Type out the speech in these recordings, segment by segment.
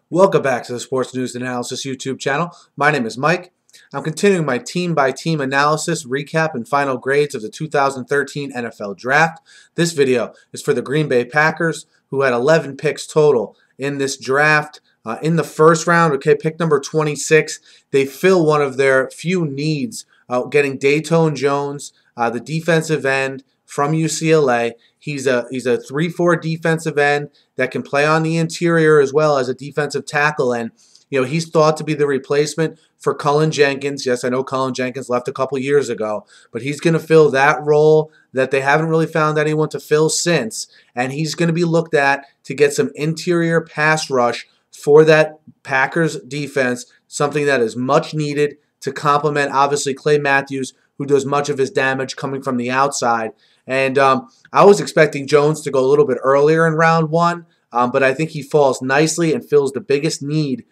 Welcome back to the Sports News and Analysis YouTube channel. My name is Mike. I'm continuing my team-by-team analysis, recap, and final grades of the 2013 NFL Draft. This video is for the Green Bay Packers, who had 11 picks total in this draft. In the first round, pick number 26, they fill one of their few needs, getting Datone Jones, the defensive end from UCLA. He's a 3-4 defensive end that can play on the interior as well as a defensive tackle, and he's thought to be the replacement for Cullen Jenkins. Yes, I know Cullen Jenkins left a couple years ago, but he's going to fill that role that they haven't really found anyone to fill since, and he's going to be looked at to get some interior pass rush for that Packers defense, something that is much needed to complement, obviously, Clay Matthews, who does much of his damage coming from the outside. And I was expecting Jones to go a little bit earlier in round one, but I think he falls nicely and fills the biggest need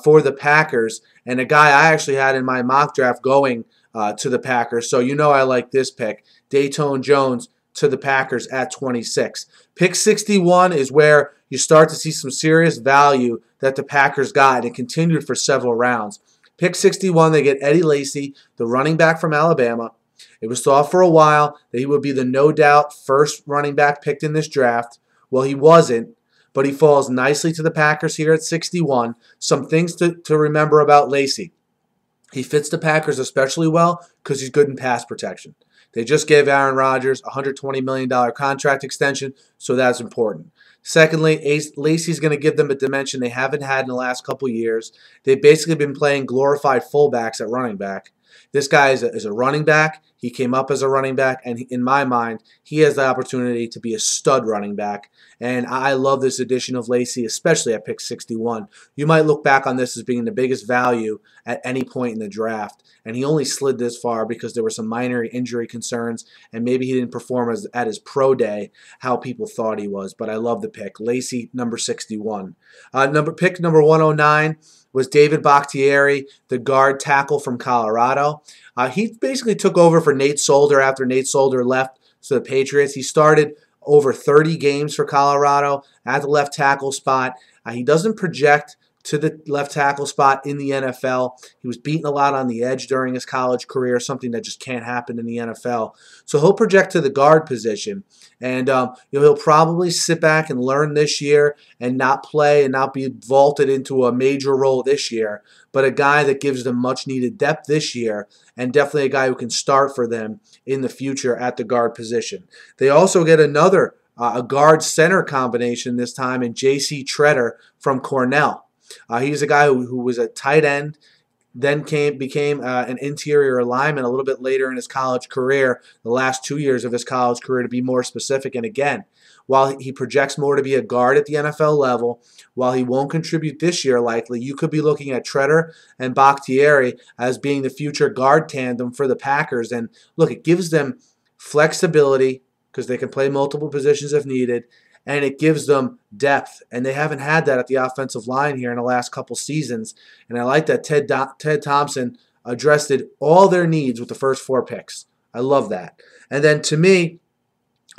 for the Packers, and a guy I actually had in my mock draft going to the Packers. So I like this pick, Datone Jones to the Packers at 26. Pick 61 is where you start to see some serious value that the Packers got, and it continued for several rounds. Pick 61, they get Eddie Lacy, the running back from Alabama. It was thought for a while that he would be the no-doubt first running back picked in this draft. Well, he wasn't, but he falls nicely to the Packers here at 61. Some things to remember about Lacy. He fits the Packers especially well because he's good in pass protection. They just gave Aaron Rodgers a $120 million contract extension, so that's important. Secondly, Lacy's going to give them a dimension they haven't had in the last couple years. They've basically been playing glorified fullbacks at running back. This guy is a running back. He came up as a running back, and in my mind, he has the opportunity to be a stud running back. And I love this addition of Lacy, especially at pick 61. You might look back on this as being the biggest value at any point in the draft. And he only slid this far because there were some minor injury concerns, and maybe he didn't perform at his pro day how people thought he was. But I love the pick. Lacy, number 61. Pick number 109 was David Bakhtiari, the guard tackle from Colorado. He basically took over for Nate Solder after Nate Solder left to the Patriots. He started over 30 games for Colorado at the left tackle spot. He doesn't project to the left tackle spot in the NFL. He was beaten a lot on the edge during his college career, something that just can't happen in the NFL. So he'll project to the guard position, and he'll probably sit back and learn this year and not play and not be vaulted into a major role this year, but a guy that gives them much needed depth this year, and definitely a guy who can start for them in the future at the guard position. They also get another a guard center combination this time in J.C. Tretter from Cornell. He's a guy who was a tight end, then became an interior lineman a little bit later in his college career, the last 2 years of his college career to be more specific. And again, while he projects more to be a guard at the NFL level, while he won't contribute this year likely, you could be looking at Tretter and Bakhtiari as being the future guard tandem for the Packers. And look, it gives them flexibility because they can play multiple positions if needed, and it gives them depth, and they haven't had that at the offensive line here in the last couple seasons. And I like that Ted Thompson addressed all their needs with the first 4 picks. I love that. And then to me,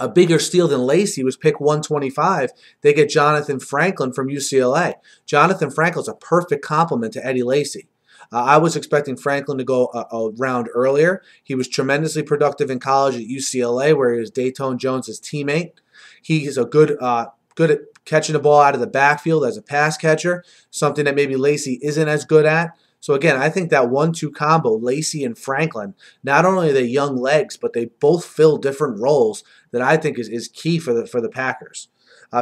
a bigger steal than Lacy was pick 125. They get Johnathan Franklin from UCLA. Johnathan Franklin's a perfect complement to Eddie Lacy. I was expecting Franklin to go a round earlier. He was tremendously productive in college at UCLA, where he was Datone Jones' teammate. He is good at catching the ball out of the backfield as a pass catcher, something that maybe Lacy isn't as good at. So again, I think that 1-2 combo, Lacy and Franklin, not only are they young legs, but they both fill different roles that I think is key for the Packers.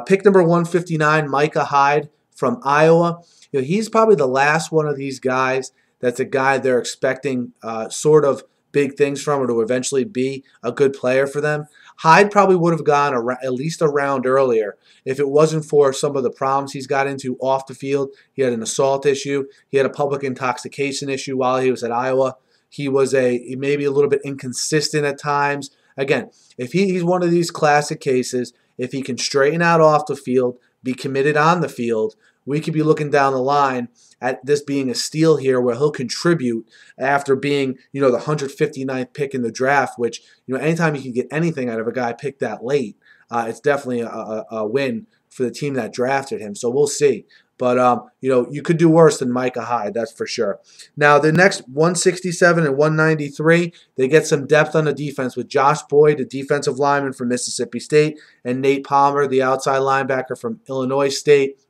Pick number 159, Micah Hyde from Iowa. He's probably the last one of these guys that's a guy they're expecting sort of big things from, or to eventually be a good player for them. Hyde probably would have gone at least a round earlier if it wasn't for some of the problems he's got into off the field. He had an assault issue. He had a public intoxication issue while he was at Iowa. He was maybe a little bit inconsistent at times. Again, if he's one of these classic cases, if he can straighten out off the field, be committed on the field, we could be looking down the line at this being a steal here where he'll contribute after being, the 159th pick in the draft, which, anytime you can get anything out of a guy picked that late, it's definitely a win for the team that drafted him. So we'll see. But, you could do worse than Micah Hyde, that's for sure. Now, the next 167 and 193, they get some depth on the defense with Josh Boyd, the defensive lineman from Mississippi State, and Nate Palmer, the outside linebacker from Illinois State.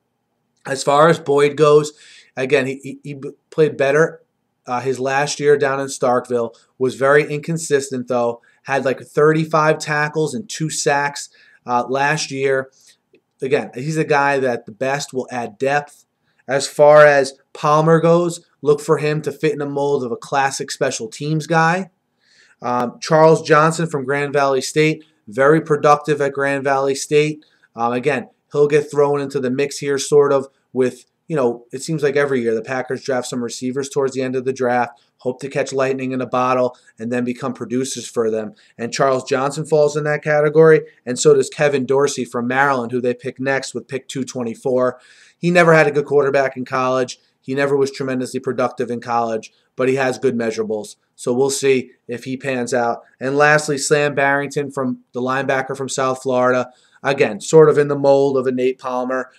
As far as Boyd goes, again, he played better his last year down in Starkville. Was very inconsistent, though. Had like 35 tackles and 2 sacks last year. Again, he's a guy that the best will add depth. As far as Palmer goes, look for him to fit in the mold of a classic special teams guy. Charles Johnson from Grand Valley State, very productive at Grand Valley State. Again, he'll get thrown into the mix here sort of with, it seems like every year the Packers draft some receivers towards the end of the draft, hope to catch lightning in a bottle, and then become producers for them. And Charles Johnson falls in that category, and so does Kevin Dorsey from Maryland, who they pick next with pick 224. He never had a good quarterback in college. He never was tremendously productive in college, but he has good measurables. So we'll see if he pans out. And lastly, Sam Barrington, from the linebacker from South Florida. Again, sort of in the mold of a Nate Palmer.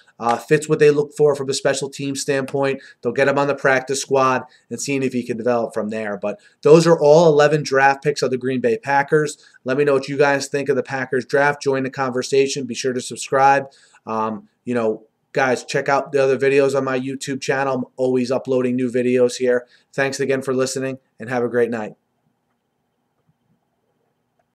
Fits what they look for from a special team standpoint. They'll get him on the practice squad and seeing if he can develop from there. But those are all 11 draft picks of the Green Bay Packers. Let me know what you guys think of the Packers draft. Join the conversation. Be sure to subscribe. Guys, check out the other videos on my YouTube channel. I'm always uploading new videos here. Thanks again for listening, and have a great night.